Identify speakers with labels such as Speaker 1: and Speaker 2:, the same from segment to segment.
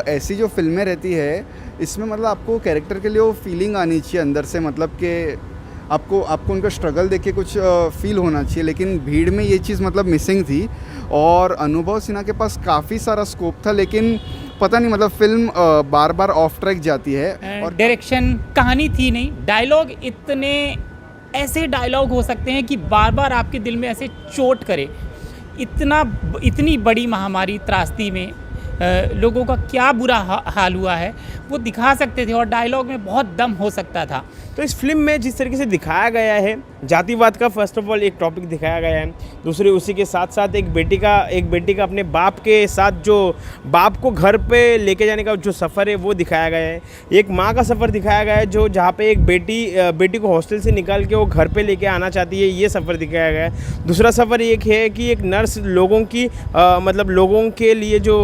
Speaker 1: ऐसी जो फ़िल्में रहती है, इसमें मतलब आपको कैरेक्टर के लिए वो फ़ीलिंग आनी चाहिए अंदर से, मतलब कि आपको आपको उनका स्ट्रगल देख के कुछ फ़ील होना चाहिए, लेकिन भीड़ में ये चीज़ मतलब मिसिंग थी। और अनुभव सिन्हा के पास काफ़ी सारा स्कोप था, लेकिन पता नहीं मतलब फ़िल्म बार-बार ऑफ ट्रैक जाती है। और
Speaker 2: डायरेक्शन, कहानी थी नहीं, डायलॉग इतने ऐसे डायलॉग हो सकते हैं कि बार बार आपके दिल में ऐसे चोट करे। इतनी बड़ी महामारी त्रासदी में लोगों का क्या बुरा हाल हुआ है वो दिखा सकते थे, और डायलॉग में बहुत दम हो सकता था।
Speaker 3: तो इस फिल्म में जिस तरीके से दिखाया गया है जातिवाद का फर्स्ट ऑफ ऑल एक टॉपिक दिखाया गया है, दूसरे उसी के साथ साथ एक बेटी का अपने बाप के साथ जो बाप को घर पे लेके जाने का जो सफ़र है वो दिखाया गया है। एक माँ का सफ़र दिखाया गया है जो जहाँ पे एक बेटी को हॉस्टल से निकाल के वो घर पे लेके आना चाहती है, ये सफ़र दिखाया गया है। दूसरा सफ़र एक है कि एक नर्स लोगों के लिए जो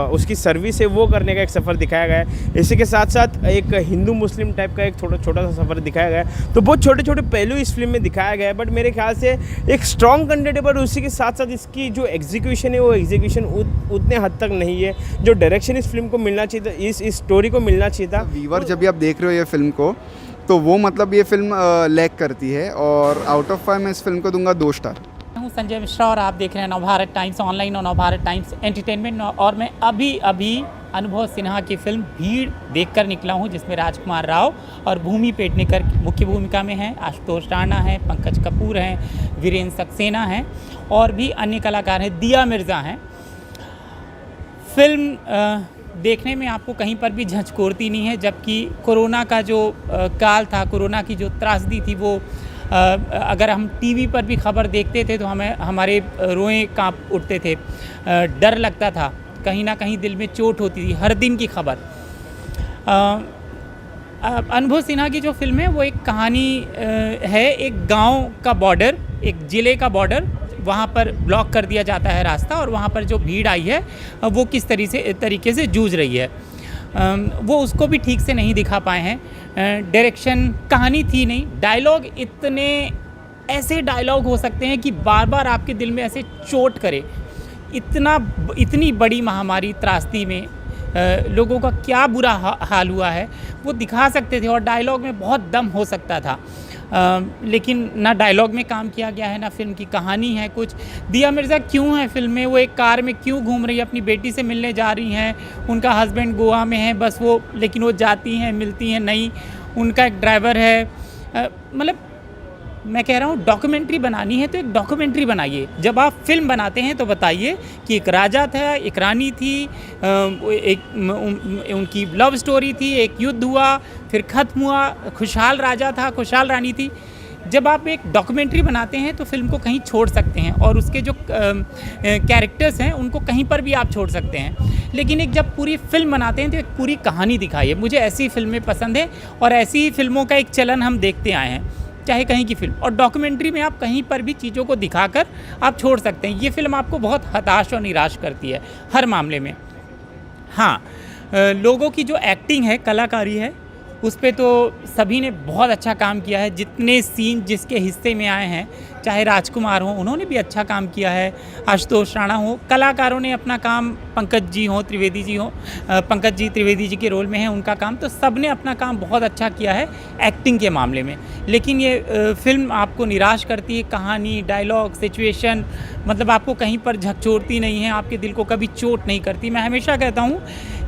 Speaker 3: उसकी सर्विस है वो करने का एक सफ़र दिखाया गया है। इसी के साथ साथ एक हिंदू मुस्लिम टाइप का एक छोटा सा सफ़र दिखाया गया है। तो बहुत छोटे छोटे पहलू इस फिल्म में दिखाया गया है, बट मेरे ख्याल से एक स्ट्रॉन्ग कंटेंट है, पर उसी के साथ साथ इसकी जो एग्जीक्यूशन है वो एग्जीक्यूशन उतने हद तक नहीं है जो डायरेक्शन इस फिल्म को मिलना चाहिए था, इस स्टोरी को मिलना चाहिए था।
Speaker 1: व्यूअर जब भी आप देख रहे हो ये फ़िल्म को, तो वो मतलब ये फ़िल्म लैग करती है, और आउट ऑफ 5 मैं इस फिल्म को दूंगा 2 स्टार।
Speaker 2: हूँ संजय मिश्रा और आप देख रहे हैं नवभारत टाइम्स ऑनलाइन और नवभारत टाइम्स एंटरटेनमेंट। और मैं अभी अनुभव सिन्हा की फिल्म भीड़ देखकर निकला हूँ, जिसमें राजकुमार राव और भूमि पेडनेकर मुख्य भूमिका में हैं, आशुतोष राणा हैं, पंकज कपूर हैं, वीरेंद्र सक्सेना हैं और भी अन्य कलाकार हैं, दिया मिर्ज़ा हैं। फिल्म देखने में आपको कहीं पर भी झंझकोरती नहीं है, जबकि कोरोना का जो काल था, कोरोना की जो त्रासदी थी, वो अगर हम टीवी पर भी खबर देखते थे तो हमारे रोएं कांप उठते थे, डर लगता था, कहीं ना कहीं दिल में चोट होती थी हर दिन की खबर। अनुभव सिन्हा की जो फिल्म है वो एक कहानी है, एक गांव का बॉर्डर, एक ज़िले का बॉर्डर, वहाँ पर ब्लॉक कर दिया जाता है रास्ता, और वहाँ पर जो भीड़ आई है वो किस तरीके से जूझ रही है, वो उसको भी ठीक से नहीं दिखा पाए हैं। डायरेक्शन, कहानी थी नहीं, डायलॉग इतने ऐसे डायलॉग हो सकते हैं कि बार बार आपके दिल में ऐसे चोट करे। इतनी बड़ी महामारी त्रासदी में लोगों का क्या बुरा हाल हुआ है वो दिखा सकते थे, और डायलॉग में बहुत दम हो सकता था, लेकिन ना डायलॉग में काम किया गया है, ना फिल्म की कहानी है कुछ। दिया मिर्ज़ा क्यों है फिल्म में, वो एक कार में क्यों घूम रही है, अपनी बेटी से मिलने जा रही हैं, उनका हस्बैंड गोवा में है, बस वो, लेकिन वो जाती हैं मिलती हैं नहीं, उनका एक ड्राइवर है। मतलब मैं कह रहा हूँ डॉक्यूमेंट्री बनानी है तो एक डॉक्यूमेंट्री बनाइए। जब आप फिल्म बनाते हैं तो बताइए कि एक राजा था, एक रानी थी, उनकी लव स्टोरी थी, एक युद्ध हुआ, फिर ख़त्म हुआ, खुशहाल राजा था, खुशहाल रानी थी। जब आप एक डॉक्यूमेंट्री बनाते हैं तो फिल्म को कहीं छोड़ सकते हैं, और उसके जो कैरेक्टर्स हैं उनको कहीं पर भी आप छोड़ सकते हैं, लेकिन एक जब पूरी फिल्म बनाते हैं तो एक पूरी कहानी दिखाइए। मुझे ऐसी फिल्में पसंद है, और ऐसी ही फिल्मों का एक चलन हम देखते आए हैं, चाहे कहीं की फिल्म। और डॉक्यूमेंट्री में आप कहीं पर भी चीज़ों को दिखाकर आप छोड़ सकते हैं। ये फिल्म आपको बहुत हताश और निराश करती है हर मामले में। हाँ, लोगों की जो एक्टिंग है, कलाकारी है, उस पे तो सभी ने बहुत अच्छा काम किया है। जितने सीन जिसके हिस्से में आए हैं, चाहे राजकुमार हों, उन्होंने भी अच्छा काम किया है, आशुतोष राणा हो, कलाकारों ने अपना काम, पंकज जी त्रिवेदी जी के रोल में हैं, उनका काम, तो सब ने अपना काम बहुत अच्छा किया है एक्टिंग के मामले में। लेकिन ये फिल्म आपको निराश करती है, कहानी, डायलॉग, सिचुएशन, मतलब आपको कहीं पर झकझोरती नहीं है, आपके दिल को कभी चोट नहीं करती। मैं हमेशा कहता हूँ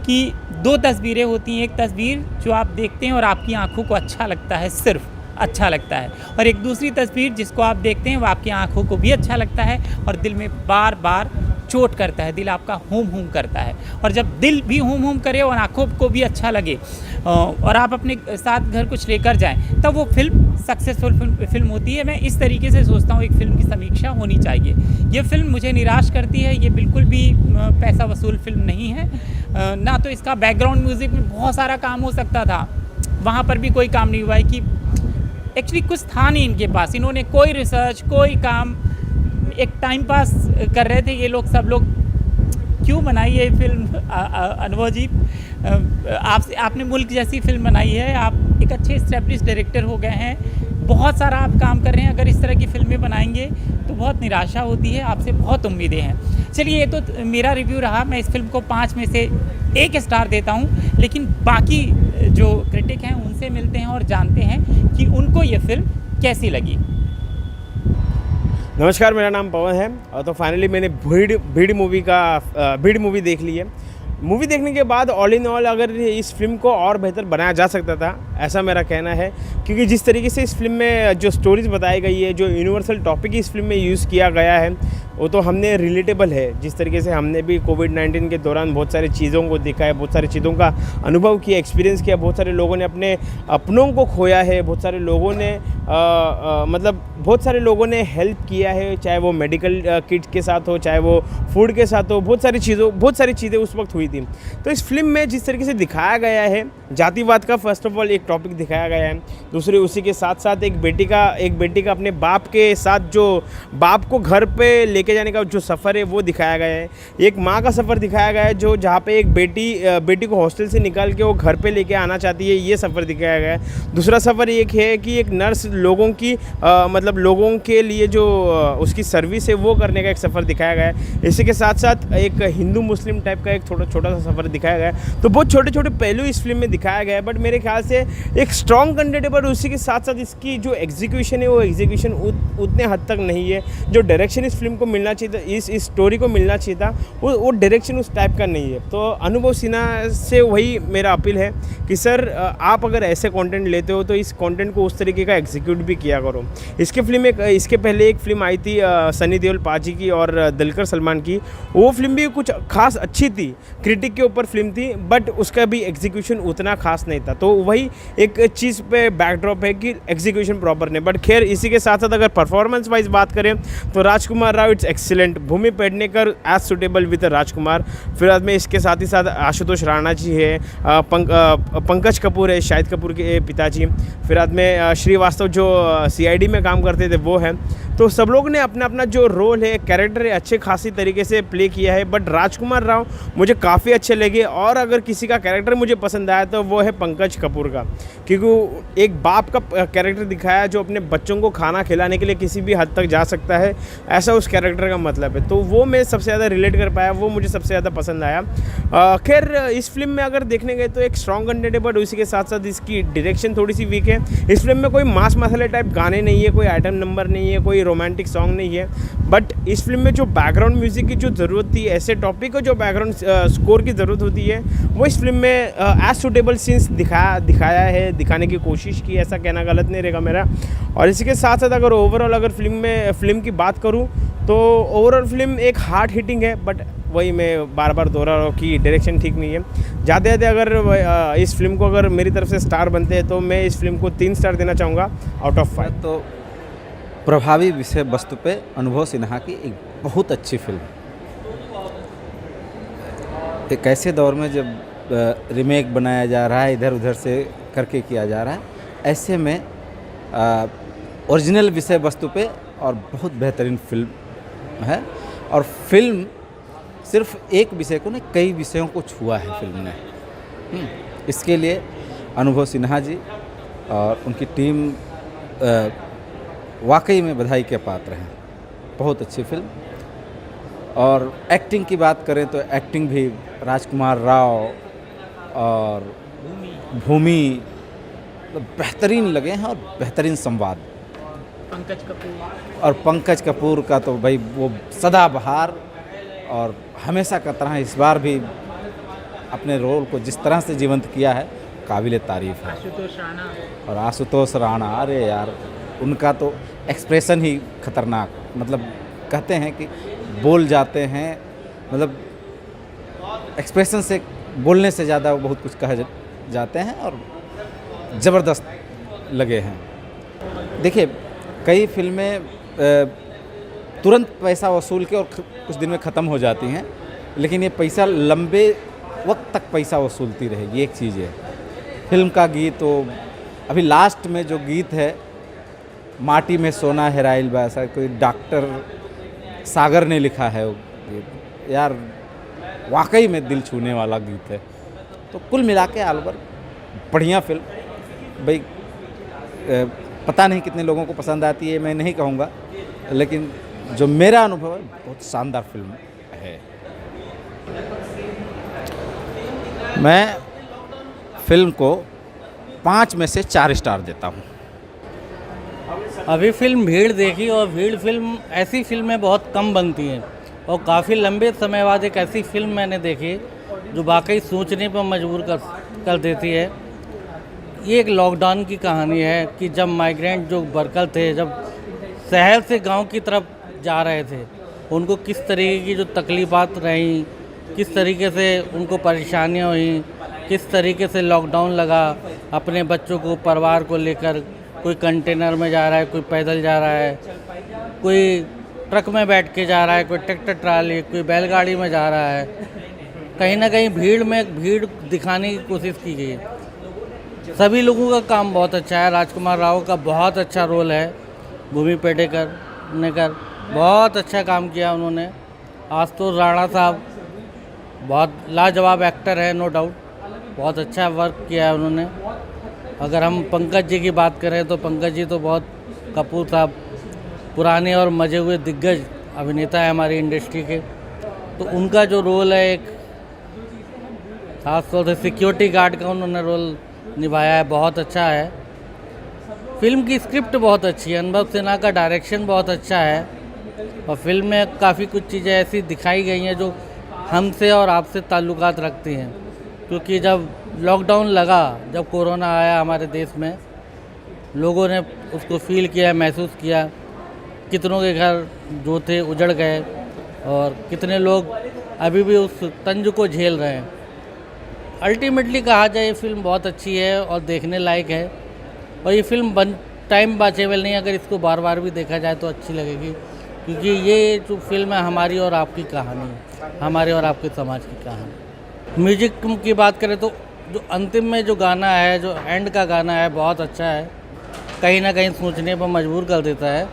Speaker 2: कि 2 तस्वीरें होती हैं, एक तस्वीर जो आप देखते हैं और आपकी आंखों को अच्छा लगता है, सिर्फ अच्छा लगता है, और एक दूसरी तस्वीर जिसको आप देखते हैं वो आपकी आंखों को भी अच्छा लगता है और दिल में बार बार चोट करता है, दिल आपका हूम करता है। और जब दिल भी हूम करे और आंखों को भी अच्छा लगे और आप अपने साथ घर कुछ लेकर जाएं, तब वो फिल्म सक्सेसफुल फिल्म होती है। मैं इस तरीके से सोचता हूँ एक फ़िल्म की समीक्षा होनी चाहिए। ये फिल्म मुझे निराश करती है, ये बिल्कुल भी पैसा वसूल फिल्म नहीं है। ना तो इसका बैकग्राउंड म्यूज़िक में बहुत सारा काम हो सकता था, वहाँ पर भी कोई काम नहीं हुआ है, कि एक्चुअली कुछ था नहीं इनके पास, इन्होंने कोई रिसर्च, कोई काम, एक टाइम पास कर रहे थे ये लोग, सब लोग। क्यों बनाई है फिल्म अनुभव जी? आपने मुल्क जैसी फिल्म बनाई है, आप एक अच्छे एस्टैब्लिश डायरेक्टर हो गए हैं, बहुत सारा आप काम कर रहे हैं। अगर इस तरह की फिल्में बनाएंगे तो बहुत निराशा होती है, आपसे बहुत उम्मीदें हैं। चलिए, ये तो मेरा रिव्यू रहा। मैं इस फिल्म को 5 में से 1 स्टार देता हूँ, लेकिन बाकी जो क्रिटिक हैं उनसे मिलते हैं और जानते हैं कि उनको ये फ़िल्म कैसी लगी।
Speaker 3: नमस्कार, मेरा नाम पवन है। और तो फाइनली मैंने भीड़ मूवी देख ली है। मूवी देखने के बाद ऑल इन ऑल अगर इस फिल्म को और बेहतर बनाया जा सकता था, ऐसा मेरा कहना है। क्योंकि जिस तरीके से इस फिल्म में जो स्टोरीज बताई गई है, जो यूनिवर्सल टॉपिक इस फिल्म में यूज़ किया गया है, वो तो हमने रिलेटेबल है। जिस तरीके से हमने भी कोविड-19 के दौरान बहुत सारी चीज़ों को देखा है, बहुत सारी चीज़ों का अनुभव किया, एक्सपीरियंस किया। बहुत सारे लोगों ने अपने अपनों को खोया है, बहुत सारे लोगों ने बहुत सारे लोगों ने हेल्प किया है, चाहे वो मेडिकल किट के साथ हो, चाहे वो फूड के साथ हो। बहुत सारी चीज़ें उस वक्त हुई थी। तो इस फिल्म में जिस तरीके से दिखाया गया है, जातिवाद का फर्स्ट ऑफ ऑल एक टॉपिक दिखाया गया है। दूसरे उसी के साथ साथ एक बेटी का अपने बाप के साथ, जो बाप को घर पे लेके जाने का जो सफ़र है वो दिखाया गया है। एक माँ का सफ़र दिखाया गया है, जो जहाँ पे एक बेटी को हॉस्टल से निकाल के वो घर पे लेके आना चाहती है, ये सफ़र दिखाया गया है। दूसरा सफ़र एक है कि एक नर्स लोगों के लिए जो उसकी सर्विस है वो करने का एक सफ़र दिखाया गया है। इसी के साथ साथ एक हिंदू मुस्लिम टाइप का एक छोटा सा सफ़र दिखाया गया है। तो बहुत छोटे पहलू इस फिल्म में दिखाया गया है। बट मेरे ख्याल से एक स्ट्रॉन्ग कंटेंट है, बट उसी के साथ साथ इसकी जो एग्जीक्यूशन है वो एग्जीक्यूशन उतने हद तक नहीं है। जो डायरेक्शन इस फिल्म को मिलना चाहिए था, इस स्टोरी को मिलना चाहिए था, वो डायरेक्शन उस टाइप का नहीं है। तो अनुभव सिन्हा से वही मेरा अपील है कि सर, आप अगर ऐसे कंटेंट लेते हो तो इस कंटेंट को उस तरीके का एग्जीक्यूट भी किया करो। इसके पहले एक फिल्म आई थी सनी देओल पाजी की और दुलकर सलमान की। वो फिल्म भी कुछ खास अच्छी थी, क्रिटिक के ऊपर फिल्म थी, बट उसका भी एग्जीक्यूशन उतना खास नहीं था। तो वही एक चीज़ पे बैकड्रॉप है कि एग्जीक्यूशन प्रॉपर नहीं। बट खैर, इसी के साथ साथ अगर परफॉर्मेंस वाइज बात करें तो Rajkumar Rao it's excellent. Bhumi Pednekar as suitable with Rajkumar. फिर बाद में इसके साथ ही साथ आशुतोष राणा जी है, पंकज कपूर है, शाहिद कपूर के पिताजी। फिर बाद में श्रीवास्तव जो CID में काम करते थे वो है। तो सब लोग ने अपना अपना जो रोल है, कैरेक्टर है, अच्छे खासी तरीके से प्ले किया है। बट राजकुमार राव मुझे काफ़ी अच्छे लगे। और अगर किसी का कैरेक्टर मुझे पसंद आया तो वो है पंकज कपूर का, क्योंकि एक बाप का कैरेक्टर दिखाया जो अपने बच्चों को खाना खिलाने के लिए किसी भी हद तक जा सकता है, ऐसा उस कैरेक्टर का मतलब है। तो वो मैं सबसे ज़्यादा रिलेट कर पाया, वो मुझे सबसे ज़्यादा पसंद आया। खैर, इस फिल्म में अगर देखने गए तो एक स्ट्रॉन्ग कंटेंट है, बट उसी के साथ साथ इसकी डायरेक्शन थोड़ी सी वीक है। इस फिल्म में कोई मास मसाले टाइप गाने नहीं है, कोई आइटम नंबर नहीं है, कोई रोमांटिक सॉन्ग नहीं है। बट इस फिल्म में जो बैकग्राउंड म्यूज़िक की जो ज़रूरत थी, ऐसे टॉपिक को जो बैकग्राउंड स्कोर की ज़रूरत होती है, वो इस फिल्म में एज सुटेबल सीन्स दिखाया है, दिखाने की कोशिश की, ऐसा कहना गलत नहीं रहेगा मेरा। और इसी के साथ साथ अगर ओवरऑल अगर फिल्म की बात करूँ तो ओवरऑल फिल्म एक हार्ड हिटिंग है। बट वही मैं बार बार दोहरा रहा हूँ कि डायरेक्शन ठीक नहीं है। ज़्यादा अगर इस फिल्म को अगर मेरी तरफ से स्टार बनते हैं तो मैं इस फिल्म को 3 स्टार देना चाहूँगा आउट ऑफ 5।
Speaker 4: तो प्रभावी विषय वस्तु पे अनुभव सिन्हा की एक बहुत अच्छी फिल्म। एक ऐसे दौर में जब रीमेक बनाया जा रहा है, इधर उधर से करके किया जा रहा है, ऐसे में ओरिजिनल विषय वस्तु पे और बहुत बेहतरीन फिल्म है। और फिल्म सिर्फ एक विषय को नहीं, कई विषयों को छुआ है फिल्म ने। इसके लिए अनुभव सिन्हा जी और उनकी टीम वाकई में बधाई के पात्र हैं। बहुत अच्छी फिल्म। और एक्टिंग की बात करें तो एक्टिंग भी राजकुमार राव और भूमि बेहतरीन लगे हैं, और बेहतरीन संवाद। पंकज कपूर का तो भाई वो सदाबहार, और हमेशा का तरह इस बार भी अपने रोल को जिस तरह से जीवंत किया है, काबिल तारीफ़ है। और आशुतोष राणा, अरे यार, उनका तो एक्सप्रेशन ही खतरनाक, मतलब कहते हैं कि बोल जाते हैं, मतलब एक्सप्रेशन से, बोलने से ज़्यादा वो बहुत कुछ कह जाते हैं और ज़बरदस्त लगे हैं। देखिए, कई फिल्में तुरंत पैसा वसूल के और कुछ दिन में ख़त्म हो जाती हैं, लेकिन ये पैसा लंबे वक्त तक पैसा वसूलती रहेगी, एक चीज़ है। फिल्म का गीत, तो अभी लास्ट में जो गीत है, माटी में सोना हेराइल बा, ऐसा कोई डॉक्टर सागर ने लिखा है वो गीत, यार वाकई में दिल छूने वाला गीत है। तो कुल मिला के अलवर बढ़िया फिल्म। भाई पता नहीं कितने लोगों को पसंद आती है, मैं नहीं कहूँगा, लेकिन जो मेरा अनुभव है, बहुत शानदार फिल्म है। मैं फिल्म को 5 में से 4 स्टार देता हूँ।
Speaker 5: अभी फिल्म भीड़ देखी और भीड़ फिल्म ऐसी फिल्में बहुत कम बनती हैं और काफ़ी लंबे समय बाद एक ऐसी फिल्म मैंने देखी जो वाकई सोचने पर मजबूर कर देती है। ये एक लॉकडाउन की कहानी है कि जब माइग्रेंट जो वर्कर थे जब शहर से गांव की तरफ जा रहे थे, उनको किस तरीके की जो तकलीफ़ात रहीं, किस तरीके से उनको परेशानियां हुई, किस तरीके से लॉकडाउन लगा, अपने बच्चों को परिवार को लेकर कोई कंटेनर में जा रहा है, कोई पैदल जा रहा है, कोई ट्रक में बैठ के जा रहा है, कोई ट्रैक्टर ट्राली, कोई बैलगाड़ी में जा रहा है। कहीं ना कहीं भीड़ दिखाने की कोशिश की गई है। सभी लोगों का काम बहुत अच्छा है। राजकुमार राव का बहुत अच्छा रोल है। भूमि पेडनेकर ने बहुत अच्छा काम किया उन्होंने। आशुतोष राणा साहब बहुत लाजवाब एक्टर है, नो डाउट, बहुत अच्छा वर्क किया है उन्होंने। अगर हम पंकज जी की बात करें तो पंकज जी तो बहुत, कपूर साहब पुराने और मजे हुए दिग्गज अभिनेता है हमारी इंडस्ट्री के, तो उनका जो रोल है एक खासतौर से सिक्योरिटी गार्ड का उन्होंने रोल निभाया है, बहुत अच्छा है। फिल्म की स्क्रिप्ट बहुत अच्छी है, अनुभव सिन्हा का डायरेक्शन बहुत अच्छा है और फिल्म में काफ़ी कुछ चीज़ें ऐसी दिखाई गई हैं जो हमसे और आपसे ताल्लुकात रखती हैं। क्योंकि जब लॉकडाउन लगा, जब कोरोना आया हमारे देश में, लोगों ने उसको फील किया, महसूस किया। कितनों के घर जो थे उजड़ गए और कितने लोग अभी भी उस तंज को झेल रहे हैं। अल्टीमेटली कहा जाए ये फिल्म बहुत अच्छी है और देखने लायक है और ये फिल्म टाइम बाचेबल नहीं है। अगर इसको बार बार भी देखा जाए तो अच्छी लगेगी, क्योंकि ये जो फिल्म है हमारी और आपकी कहानी है, हमारे और आपके समाज की कहानी। म्यूजिक की बात करें तो जो अंतिम में जो गाना है, जो एंड का गाना है, बहुत अच्छा है, कहीं ना कहीं सोचने पर मजबूर कर देता है।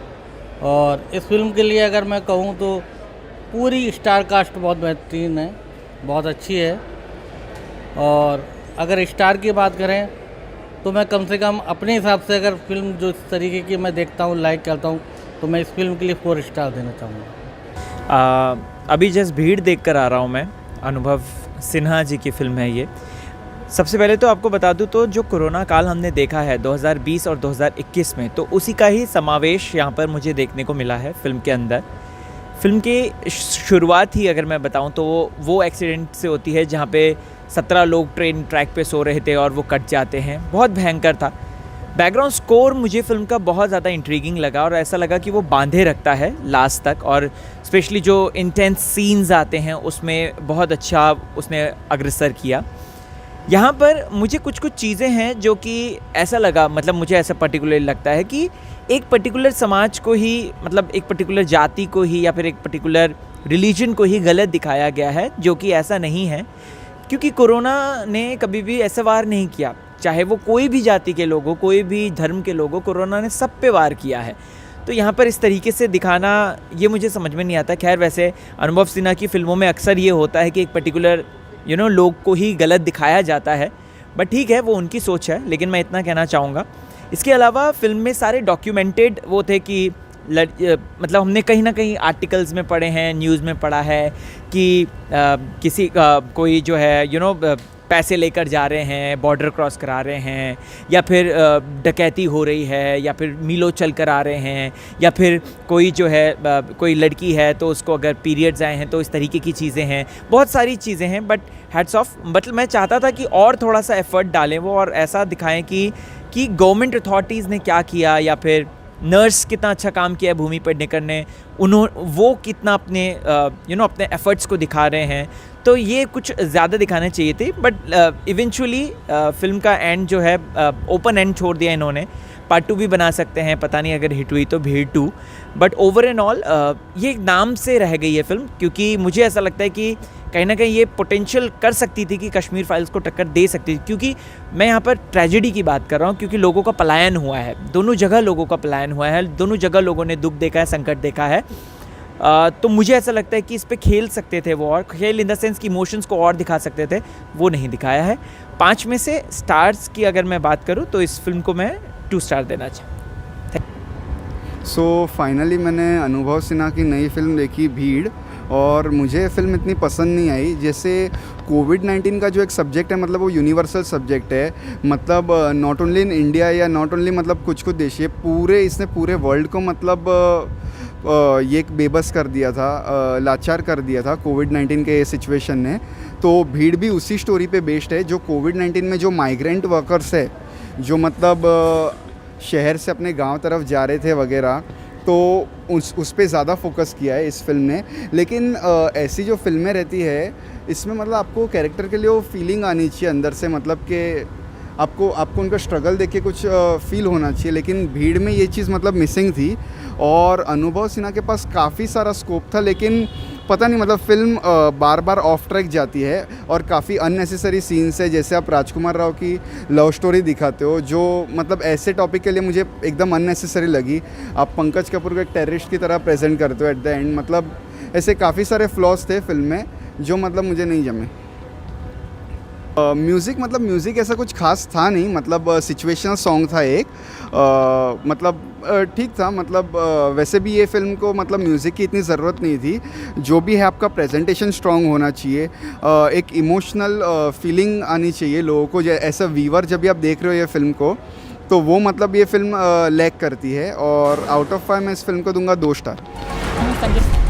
Speaker 5: और इस फिल्म के लिए अगर मैं कहूँ तो पूरी स्टार कास्ट बहुत बेहतरीन है, बहुत अच्छी है। और अगर स्टार की बात करें तो मैं कम से कम अपने हिसाब से अगर फिल्म जो इस तरीके की मैं देखता हूँ, लाइक करता हूँ, तो मैं इस फिल्म के लिए 4 स्टार देना चाहूँगा।
Speaker 6: अभी जस्ट भीड़ देख कर आ रहा हूँ मैं। अनुभव सिन्हा जी की फिल्म है ये। सबसे पहले तो आपको बता दूं तो जो कोरोना काल हमने देखा है 2020 और 2021 में, तो उसी का ही समावेश यहाँ पर मुझे देखने को मिला है फिल्म के अंदर। फिल्म की शुरुआत ही अगर मैं बताऊं तो वो एक्सीडेंट से होती है जहाँ पे 17 लोग ट्रेन ट्रैक पे सो रहे थे और वो कट जाते हैं। बहुत भयंकर था। बैकग्राउंड स्कोर मुझे फिल्म का बहुत ज़्यादा इंट्रीगिंग लगा और ऐसा लगा कि वो बांधे रखता है लास्ट तक, और स्पेशली जो इंटेंस सीन्स आते हैं उसमें बहुत अच्छा उसने अग्रसर किया। यहाँ पर मुझे कुछ चीज़ें हैं जो कि ऐसा लगा, मतलब मुझे ऐसा पर्टिकुलर लगता है कि एक पर्टिकुलर समाज को ही, मतलब एक पर्टिकुलर जाति को ही या फिर एक पर्टिकुलर रिलीजन को ही गलत दिखाया गया है, जो कि ऐसा नहीं है। क्योंकि कोरोना ने कभी भी ऐसा वार नहीं किया, चाहे वो कोई भी जाति के लोग हो, कोई भी धर्म के लोग हो, कोरोना ने सब पे वार किया है। तो यहाँ पर इस तरीके से दिखाना ये मुझे समझ में नहीं आता। खैर, वैसे अनुभव सिन्हा की फिल्मों में अक्सर ये होता है कि एक पर्टिकुलर लोग को ही गलत दिखाया जाता है, बट ठीक है, वो उनकी सोच है। लेकिन मैं इतना कहना चाहूँगा, इसके अलावा फिल्म में सारे डॉक्यूमेंटेड वो थे कि मतलब हमने कहीं ना कहीं आर्टिकल्स में पढ़े हैं, न्यूज़ में पढ़ा है कि किसी कोई जो है पैसे लेकर जा रहे हैं, बॉर्डर क्रॉस करा रहे हैं, या फिर डकैती हो रही है, या फिर मीलों चल कर आ रहे हैं, या फिर कोई जो है कोई लड़की है तो उसको अगर पीरियड्स आए हैं, तो इस तरीके की चीज़ें हैं, बहुत सारी चीज़ें हैं। बट हैट्स ऑफ, मतलब मैं चाहता था कि और थोड़ा सा एफर्ट डालें वो और ऐसा दिखाएं कि गवर्नमेंट अथॉरिटीज़ ने क्या किया, या फिर नर्स कितना अच्छा काम किया है भूमि पेडनेकर ने, वो कितना अपने अपने एफर्ट्स को दिखा रहे हैं। तो ये कुछ ज़्यादा दिखाने चाहिए थे, बट इवेंचुअली फिल्म का एंड जो है ओपन एंड छोड़ दिया इन्होंने। पार्ट 2 भी बना सकते हैं, पता नहीं अगर हिट हुई तो भीड़ 2। बट ओवर एंड ऑल ये एक नाम से रह गई है फिल्म, क्योंकि मुझे ऐसा लगता है कि कहीं ना कहीं ये पोटेंशियल कर सकती थी कि कश्मीर फाइल्स को टक्कर दे सकती थी। क्योंकि मैं यहाँ पर ट्रेजेडी की बात कर रहा हूँ, क्योंकि लोगों का पलायन हुआ है, दोनों जगह लोगों का पलायन हुआ है, दोनों जगह लोगों ने दुख देखा है, संकट देखा है। तो मुझे ऐसा लगता है कि इस पे खेल सकते थे वो, और खेल इन द सेंस कि इमोशंस को और दिखा सकते थे, वो नहीं दिखाया है। 5 में से स्टार्स की अगर मैं बात करूँ तो इस फिल्म को मैं 2 स्टार देना चाहूँ।
Speaker 1: सो फाइनली मैंने अनुभव सिन्हा की नई फिल्म देखी भीड़, और मुझे फ़िल्म इतनी पसंद नहीं आई। जैसे कोविड-19 का जो एक सब्जेक्ट है मतलब वो यूनिवर्सल सब्जेक्ट है, मतलब नॉट ओनली इन इंडिया या नॉट ओनली मतलब कुछ देश, ये पूरे इसने पूरे वर्ल्ड को मतलब ये एक बेबस कर दिया था, लाचार कर दिया था कोविड-19 के सिचुएशन ने। तो भीड़ भी उसी स्टोरी पे बेस्ड है, जो कोविड-19 में जो माइग्रेंट वर्कर्स है, जो मतलब शहर से अपने गांव तरफ जा रहे थे वगैरह, तो उस पे ज़्यादा फोकस किया है इस फिल्म ने। लेकिन ऐसी जो फिल्में रहती है इसमें मतलब आपको कैरेक्टर के लिए वो फीलिंग आनी चाहिए अंदर से, मतलब कि आपको उनका स्ट्रगल देख के कुछ फील होना चाहिए। लेकिन भीड़ में ये चीज़ मतलब मिसिंग थी। और अनुभव सिन्हा के पास काफ़ी सारा स्कोप था, लेकिन पता नहीं मतलब film bar bar of track जाती है और काफ़ी अननेसेसरी सीन्स है। जैसे आप राजकुमार राव की लव स्टोरी दिखाते हो, जो मतलब ऐसे टॉपिक के लिए मुझे एकदम अननेसेसरी लगी। आप पंकज कपूर को एक टेररिस्ट की तरह प्रेजेंट करते हो एट द एंड, मतलब ऐसे काफ़ी सारे फ्लॉज थे फिल्म में जो मतलब मुझे नहीं जमे। म्यूज़िक ऐसा कुछ खास था नहीं, मतलब सिचुएशनल सॉन्ग था एक, मतलब ठीक था। मतलब वैसे भी ये फ़िल्म को मतलब म्यूज़िक की इतनी ज़रूरत नहीं थी। जो भी है आपका प्रेजेंटेशन स्ट्रॉन्ग होना चाहिए, एक इमोशनल फीलिंग आनी चाहिए लोगों को। ऐसा व्यूअर जब भी आप देख रहे हो ये फ़िल्म को, तो वो मतलब ये फ़िल्म लैक करती है। और आउट ऑफ 5 मैं इस फिल्म को दूंगा 2 स्टार।
Speaker 2: संजय